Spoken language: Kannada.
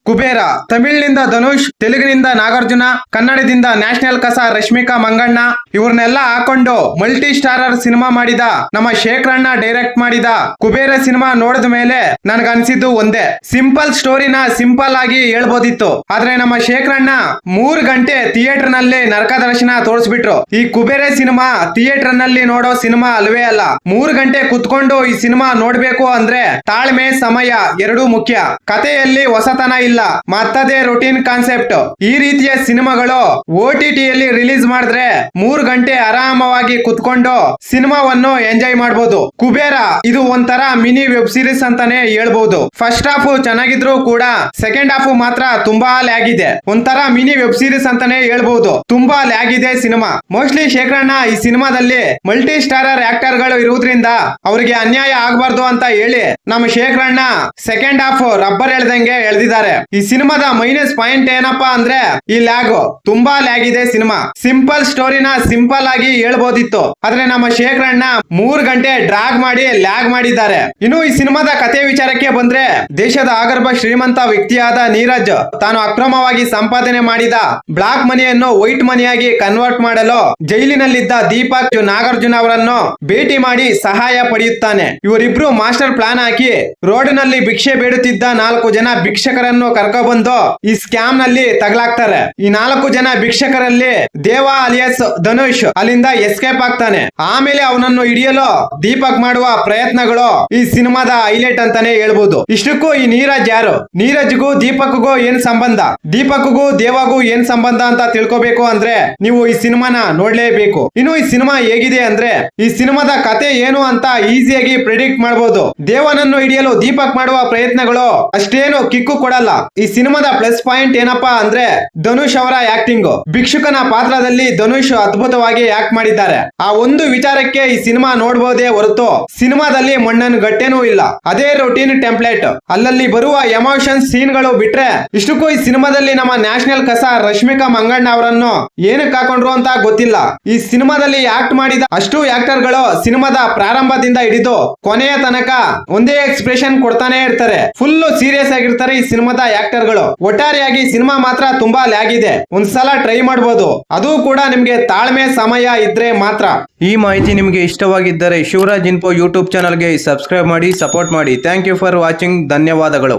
ಕುಬೇರ ತಮಿಳಿನಿಂದ ಧನುಷ್, ತೆಲುಗಿನಿಂದ ನಾಗಾರ್ಜುನ, ಕನ್ನಡದಿಂದ ನ್ಯಾಷನಲ್ ಕಸ ರಶ್ಮಿಕಾ ಮಂಗಣ್ಣ ಇವ್ರನ್ನೆಲ್ಲ ಹಾಕೊಂಡು ಮಲ್ಟಿ ಸ್ಟಾರರ್ ಸಿನಿಮಾ ಮಾಡಿದ ನಮ್ಮ ಶೇಖರಣ್ಣ ಡೈರೆಕ್ಟ್ ಮಾಡಿದ ಕುಬೇರ ಸಿನಿಮಾ ನೋಡಿದ ಮೇಲೆ ನನ್ಗನ್ಸಿದ್ದು ಒಂದೇ, ಸಿಂಪಲ್ ಸ್ಟೋರಿನ ಸಿಂಪಲ್ ಆಗಿ ಹೇಳ್ಬೋದಿತ್ತು. ಆದ್ರೆ ನಮ್ಮ ಶೇಖರಣ್ಣ 3 ಗಂಟೆ ಥಿಯೇಟರ್ ನಲ್ಲಿ ನರಕ ದರ್ಶನ ತೋರಿಸ್ಬಿಟ್ರು. ಈ ಕುಬೇರ ಸಿನಿಮಾ ಥಿಯೇಟರ್ ನಲ್ಲಿ ನೋಡೋ ಸಿನಿಮಾ ಅಲ್ವೇ ಅಲ್ಲ. 3 ಗಂಟೆ ಕುತ್ಕೊಂಡು ಈ ಸಿನಿಮಾ ನೋಡ್ಬೇಕು ಅಂದ್ರೆ ತಾಳ್ಮೆ, ಸಮಯ ಎರಡೂ ಮುಖ್ಯ. ಕಥೆಯಲ್ಲಿ ಹೊಸತನ ಇಲ್ಲ, ಮತ್ತದೇ ರೊಟೀನ್ ಕಾನ್ಸೆಪ್ಟ್. ಈ ರೀತಿಯ ಸಿನಿಮಾಗಳು OTT ಯಲ್ಲಿ ರಿಲೀಸ್ ಮಾಡಿದ್ರೆ 3 ಗಂಟೆ ಆರಾಮವಾಗಿ ಕುತ್ಕೊಂಡು ಸಿನಿಮಾವನ್ನು ಎಂಜಾಯ್ ಮಾಡಬಹುದು. ಕುಬೇರ ಇದು ಒಂಥರ ಮಿನಿ ವೆಬ್ ಸೀರೀಸ್ ಅಂತಾನೆ ಹೇಳ್ಬಹುದು. ಫಸ್ಟ್ ಹಾಫ್ ಚೆನ್ನಾಗಿದ್ರು ಕೂಡ ಸೆಕೆಂಡ್ ಹಾಫ್ ಮಾತ್ರ ತುಂಬಾ ಲ್ಯಾಗ್ ಇದೆ. ಒಂಥರ ಮಿನಿ ವೆಬ್ ಸೀರೀಸ್ ಅಂತಾನೆ ಹೇಳ್ಬಹುದು. ತುಂಬಾ ಲ್ಯಾಗ್ ಇದೆ ಸಿನಿಮಾ. ಮೋಸ್ಟ್ಲಿ ಶೇಖರಣ್ಣ ಈ ಸಿನಿಮಾದಲ್ಲಿ ಮಲ್ಟಿ ಸ್ಟಾರರ್ ಆಕ್ಟರ್ ಗಳು ಇರುವುದರಿಂದ ಅವರಿಗೆ ಅನ್ಯಾಯ ಆಗಬಾರ್ದು ಅಂತ ಹೇಳಿ ನಮ್ಮ ಶೇಖರಣ್ಣ ಸೆಕೆಂಡ್ ಹಾಫ್ ರಬ್ಬರ್ ಎಳ್ದಂಗೆ ಎಳ್ದಿದ್ದಾರೆ. ಈ ಸಿನಿಮಾದ ಮೈನಸ್ ಪಾಯಿಂಟ್ ಏನಪ್ಪಾ ಅಂದ್ರೆ ಈ ಲ್ಯಾಗ್. ತುಂಬಾ ಲ್ಯಾಗ್ ಇದೆ ಸಿನಿಮಾ. ಸಿಂಪಲ್ ಸ್ಟೋರಿನ ಸಿಂಪಲ್ ಆಗಿ ಹೇಳ್ಬೋದಿತ್ತು, ಆದ್ರೆ ನಮ್ಮ ಶೇಖರಣ್ಣ 3 ಗಂಟೆ ಡ್ರಾಗ್ ಮಾಡಿ ಲ್ಯಾಗ್ ಮಾಡಿದ್ದಾರೆ. ಇನ್ನು ಈ ಸಿನಿಮಾದ ಕಥೆ ವಿಚಾರಕ್ಕೆ ಬಂದ್ರೆ, ದೇಶದ ಆಗರ್ಭ ಶ್ರೀಮಂತ ವ್ಯಕ್ತಿಯಾದ ನೀರಜ್ ತಾನು ಅಕ್ರಮವಾಗಿ ಸಂಪಾದನೆ ಮಾಡಿದ ಬ್ಲಾಕ್ ಮನಿಯನ್ನು ವೈಟ್ ಮನಿಯಾಗಿ ಕನ್ವರ್ಟ್ ಮಾಡಲು ಜೈಲಿನಲ್ಲಿದ್ದ ದೀಪಕ್ ನಾಗಾರ್ಜುನ ಅವರನ್ನು ಭೇಟಿ ಮಾಡಿ ಸಹಾಯ ಪಡೆಯುತ್ತಾನೆ. ಇವರಿಬ್ರು ಮಾಸ್ಟರ್ ಪ್ಲಾನ್ ಹಾಕಿ ರೋಡ್ ನಲ್ಲಿ ಭಿಕ್ಷೆ ಬೇಡುತ್ತಿದ್ದ 4 ಜನ ಭಿಕ್ಷಕರನ್ನು ಕರ್ಕೊಬಂದು ಈ ಸ್ಕ್ಯಾಮ್ ನಲ್ಲಿ ತಗಲಾಕ್ತಾರೆ. ಈ 4 ಜನ ಭಿಕ್ಷಕರಲ್ಲಿ ದೇವ ಅಲಿಯಾಸ್ ಧನುಷ್ ಅಲ್ಲಿಂದ ಎಸ್ಕೇಪ್ ಆಗ್ತಾನೆ. ಆಮೇಲೆ ಅವನನ್ನು ಹಿಡಿಯಲು ದೀಪಕ್ ಮಾಡುವ ಪ್ರಯತ್ನಗಳು ಈ ಸಿನಿಮಾದ ಹೈಲೈಟ್ ಅಂತಾನೆ ಹೇಳ್ಬೋದು. ಇಷ್ಟಕ್ಕೂ ಈ ನೀರಜ್ ಯಾರು, ನೀರಜ್ಗೂ ದೀಪಕ್ಗೂ ಏನ್ ಸಂಬಂಧ, ದೀಪಕ್ಗೂ ದೇವಾಗೂ ಏನ್ ಸಂಬಂಧ ಅಂತ ತಿಳ್ಕೋಬೇಕು ಅಂದ್ರೆ ನೀವು ಈ ಸಿನಿಮಾನ ನೋಡ್ಲೇಬೇಕು. ಇನ್ನು ಈ ಸಿನಿಮಾ ಹೇಗಿದೆ ಅಂದ್ರೆ, ಈ ಸಿನಿಮಾದ ಕತೆ ಏನು ಅಂತ ಈಸಿಯಾಗಿ ಪ್ರಿಡಿಕ್ಟ್ ಮಾಡಬಹುದು. ದೇವನನ್ನು ಹಿಡಿಯಲು ದೀಪಕ್ ಮಾಡುವ ಪ್ರಯತ್ನಗಳು ಅಷ್ಟೇನು ಕಿಕ್ಕು ಕೊಡಲ್ಲ. ಈ ಸಿನಿಮಾದ ಪ್ಲಸ್ ಪಾಯಿಂಟ್ ಏನಪ್ಪಾ ಅಂದ್ರೆ ಧನುಷ್ ಅವರ ಆಕ್ಟಿಂಗ್. ಭಿಕ್ಷುಕನ ಪಾತ್ರದಲ್ಲಿ ಧನುಷ್ ಅದ್ಭುತವಾಗಿ ಆಕ್ಟ್ ಮಾಡಿದ್ದಾರೆ. ಆ ಒಂದು ವಿಚಾರಕ್ಕೆ ಈ ಸಿನಿಮಾ ನೋಡಬಹುದೇ ಹೊರತು ಸಿನಿಮಾದಲ್ಲಿ ಮಣ್ಣನ್ನು ಗಟ್ಟೆನೂ ಇಲ್ಲ. ಅದೇ ರೊಟೀನ್ ಟೆಂಪ್ಲೇಟ್. ಅಲ್ಲಲ್ಲಿ ಬರುವ ಎಮೋಷನ್ ಸೀನ್ ಗಳು ಬಿಟ್ರೆ ಇಷ್ಟಕ್ಕೂ ಈ ಸಿನಿಮಾದಲ್ಲಿ ನಮ್ಮ ನ್ಯಾಷನಲ್ ಕಸ ರಶ್ಮಿಕಾ ಮಂಗಣ್ಣ ಅವರನ್ನು ಏನಕ್ಕೆ ಹಾಕೊಂಡ್ರು ಅಂತ ಗೊತ್ತಿಲ್ಲ. ಈ ಸಿನಿಮಾದಲ್ಲಿ ಆಕ್ಟ್ ಮಾಡಿದ ಅಷ್ಟು ಆಕ್ಟರ್ ಗಳು ಸಿನಿಮಾದ ಪ್ರಾರಂಭದಿಂದ ಹಿಡಿದು ಕೊನೆಯ ತನಕ ಒಂದೇ ಎಕ್ಸ್ಪ್ರೆಷನ್ ಕೊಡ್ತಾನೆ ಇರ್ತಾರೆ. ಫುಲ್ ಸೀರಿಯಸ್ ಆಗಿರ್ತಾರೆ ಈ ಸಿನಿಮಾದ ಆಕ್ಟರ್ ಗಳು. ಒಟ್ಟಾರೆಯಾಗಿ ಸಿನಿಮಾ ಮಾತ್ರ ತುಂಬಾ ಲ್ಯಾಗ್ ಇದೆ. ಒಂದ್ಸಲ ಟ್ರೈ ಮಾಡಬಹುದು, ಅದು ಕೂಡ ನಿಮ್ಗೆ ತಾಳ್ಮೆ ಸಮಯ ಇದ್ರೆ ಮಾತ್ರ. ಈ ಮಾಹಿತಿ ನಿಮ್ಗೆ ಇಷ್ಟವಾಗಿದ್ದರೆ ಶಿವರಾಜ್ ಇನ್ಫೋ ಯೂಟ್ಯೂಬ್ ಚಾನಲ್ಗೆ ಸಬ್ಸ್ಕ್ರೈಬ್ ಮಾಡಿ, ಸಪೋರ್ಟ್ ಮಾಡಿ. Thank you for watching. ಧನ್ಯವಾದಗಳು.